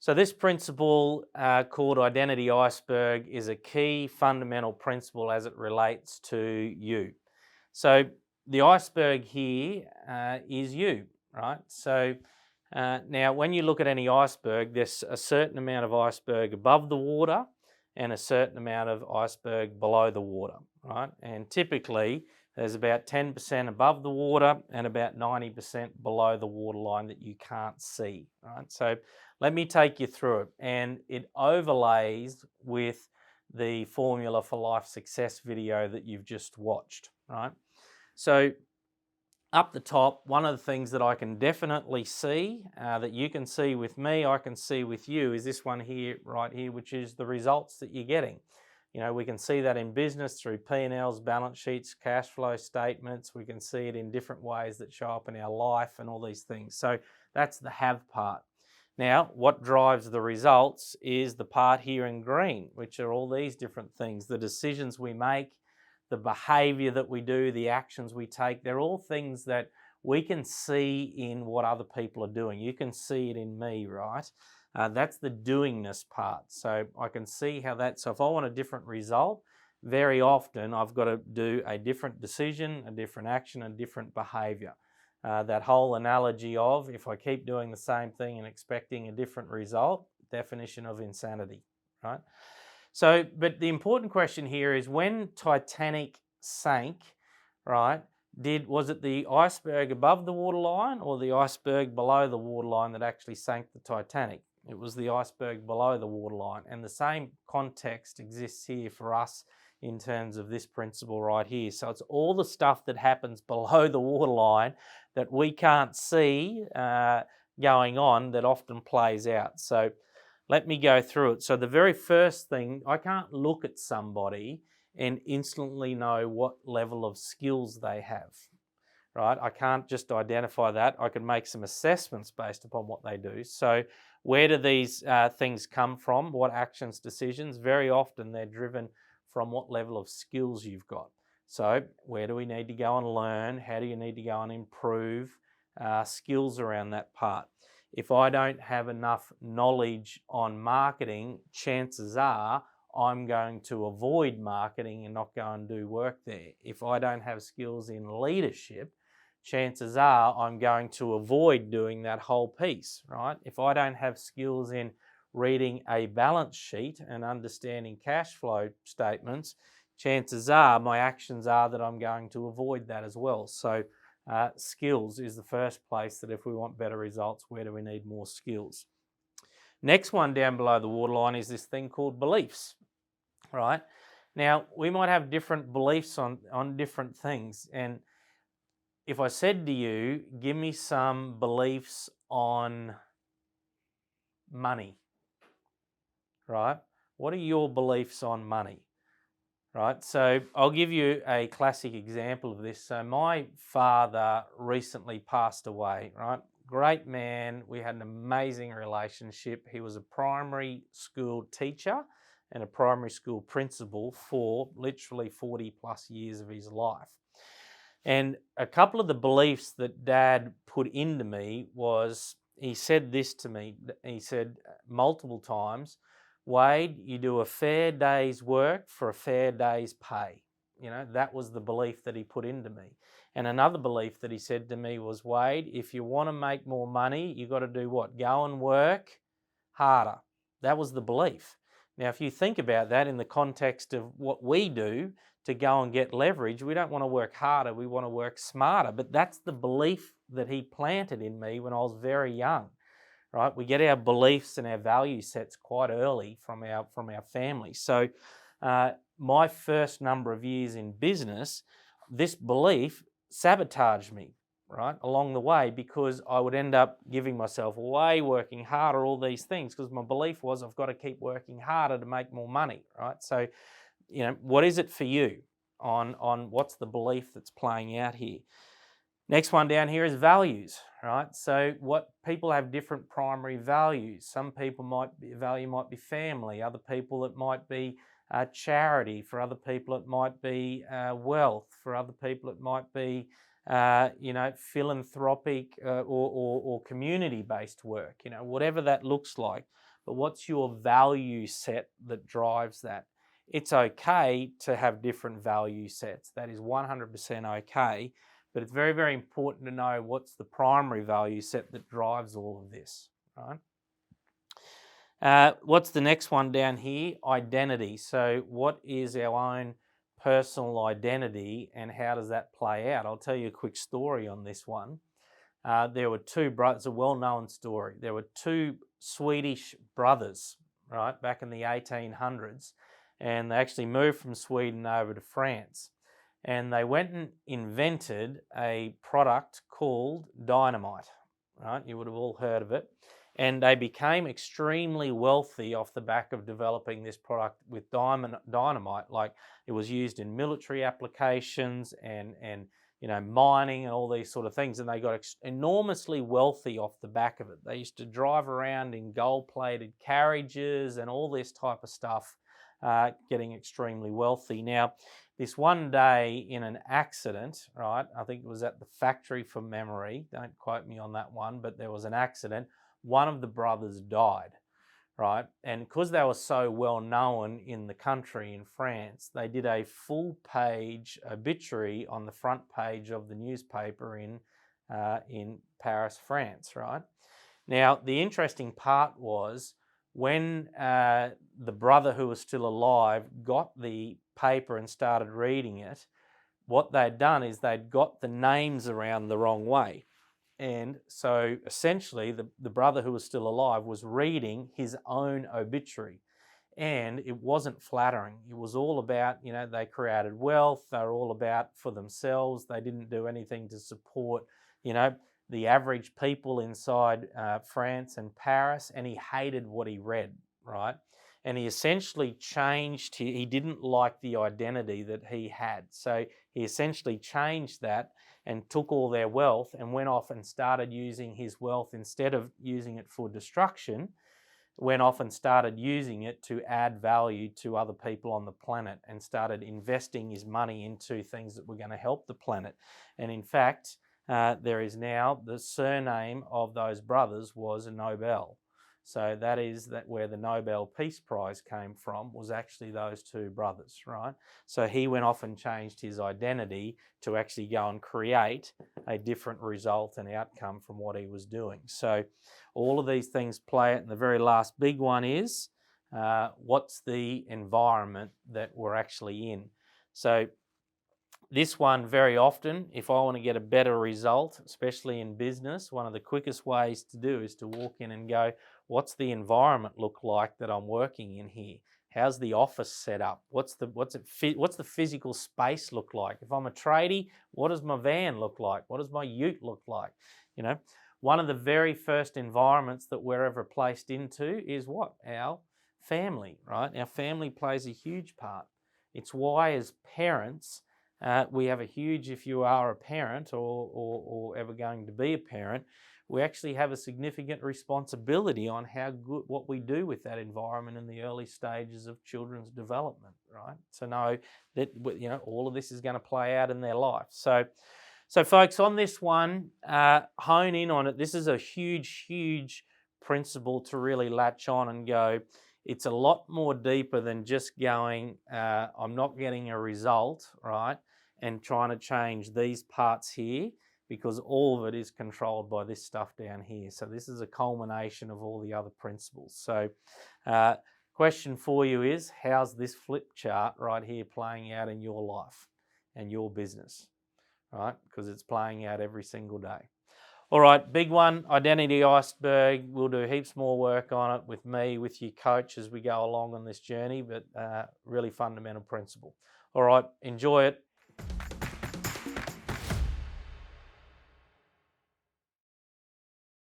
So this principle called identity iceberg is a key fundamental principle as it relates to you. So the iceberg here is you, right? So now when you look at any iceberg, there's a certain amount of iceberg above the water and a certain amount of iceberg below the water, right? And typically there's about 10% above the water and about 90% below the waterline that you can't see, right? So let me take you through it, and it overlays with the Formula for Life Success video that you've just watched, right? So up the top, one of the things that I can definitely see, that you can see with me, I can see with you, is this one here, right here, which is the results that you're getting. You know, we can see that in business through P&Ls, balance sheets, cash flow statements. We can see it in different ways that show up in our life and all these things. So that's the have part. Now, what drives the results is the part here in green, which are all these different things, the decisions we make, the behavior that we do, the actions we take. They're all things that we can see in what other people are doing. You can see it in me, right? That's the doingness part. So I can see how that, so if I want a different result, very often I've got to do a different decision, a different action, a different behavior. That whole analogy of if I keep doing the same thing and expecting a different result, definition of insanity, right? So, but the important question here is when Titanic sank, right, was it the iceberg above the waterline or the iceberg below the waterline that actually sank the Titanic? It was the iceberg below the waterline. And the same context exists here for us in terms of this principle right here. So it's all the stuff that happens below the waterline that we can't see going on that often plays out. So let me go through it. So the very first thing, I can't look at somebody and instantly know what level of skills they have, right? I can't just identify that. I can make some assessments based upon what they do. So where do these things come from? What actions, decisions? Very often they're driven from what level of skills you've got. So where do we need to go and learn? How do you need to go and improve skills around that part? If I don't have enough knowledge on marketing, chances are I'm going to avoid marketing and not go and do work there. If I don't have skills in leadership, chances are I'm going to avoid doing that whole piece, right? If I don't have skills in reading a balance sheet and understanding cash flow statements, chances are my actions are that I'm going to avoid that as well. So skills is the first place that if we want better results, where do we need more skills? Next one down below the waterline is this thing called beliefs, right? Now, we might have different beliefs on different things. And if I said to you, give me some beliefs on money, right? What are your beliefs on money? Right, so I'll give you a classic example of this. So my father recently passed away, right? Great man. We had an amazing relationship. He was a primary school teacher and a primary school principal for literally 40 plus years of his life. And a couple of the beliefs that Dad put into me was, he said this to me, he said multiple times, Wade, you do a fair day's work for a fair day's pay. You know, that was the belief that he put into me. And another belief that he said to me was, Wade, if you want to make more money, you've got to do what? Go and work harder. That was the belief. Now, if you think about that in the context of what we do to go and get leverage, we don't want to work harder, we want to work smarter. But that's the belief that he planted in me when I was very young. Right? We get our beliefs and our value sets quite early from our family. So my first number of years in business, this belief sabotaged me, right, along the way, because I would end up giving myself away, working harder, all these things, because my belief was I've got to keep working harder to make more money, right? So, you know, what is it for you on what's the belief that's playing out here? Next one down here is values, right? So what people have different primary values. Some people might be family. Other people it might be charity. For other people it might be wealth. For other people it might be philanthropic or community-based work. You know, whatever that looks like. but what's your value set that drives that? It's okay to have different value sets. That is 100% okay, but it's very, very important to know what's the primary value set that drives all of this, right? What's the next one down here? Identity. So what is our own personal identity and how does that play out? I'll tell you a quick story on this one. There were two brothers, it's a well-known story. There were two Swedish brothers, right, back in the 1800s, and they actually moved from Sweden over to France. And they went and invented a product called dynamite, right? You would have all heard of it. And they became extremely wealthy off the back of developing this product with dynamite. Like, it was used in military applications and mining and all these sort of things. And they got enormously wealthy off the back of it. They used to drive around in gold-plated carriages and all this type of stuff, getting extremely wealthy. Now, this one day in an accident, right, I think it was at the factory from memory, don't quote me on that one, but there was an accident. One of the brothers died, right? And because they were so well known in the country in France, they did a full page obituary on the front page of the newspaper in Paris, France, right? Now, the interesting part was when the brother who was still alive got the paper and started reading it, what they'd done is they'd got the names around the wrong way. And so essentially the brother who was still alive was reading his own obituary, and it wasn't flattering. It was all about, they created wealth. They were all about for themselves. They didn't do anything to support, the average people inside France and Paris, and he hated what he read, right? And he essentially changed, he didn't like the identity that he had. So he essentially changed that and took all their wealth and went off and started using his wealth, instead of using it for destruction, went off and started using it to add value to other people on the planet, and started investing his money into things that were going to help the planet. And in fact, there is now the surname of those brothers was Nobel. So that is where the Nobel Peace Prize came from, was actually those two brothers, right? So he went off and changed his identity to actually go and create a different result and outcome from what he was doing. So all of these things play it. And the very last big one is, what's the environment that we're actually in? So this one, very often, if I want to get a better result, especially in business, one of the quickest ways to do is to walk in and go, what's the environment look like that I'm working in here? How's the office set up? What's the physical space look like? If I'm a tradie, what does my van look like? What does my ute look like? One of the very first environments that we're ever placed into is what? Our family, right? Our family plays a huge part. It's why, as parents, we have a huge, if you are a parent or ever going to be a parent, we actually have a significant responsibility on what we do with that environment in the early stages of children's development, right? So know that all of this is going to play out in their life. So folks, on this one, hone in on it. This is a huge, huge principle to really latch on and go. It's a lot more deeper than just going, I'm not getting a result, right? And trying to change these parts here, because all of it is controlled by this stuff down here. So this is a culmination of all the other principles. So question for you is, how's this flip chart right here playing out in your life and your business, right? Because it's playing out every single day. All right, big one, identity iceberg. We'll do heaps more work on it with me, with your coach as we go along on this journey, but really fundamental principle. All right, enjoy it.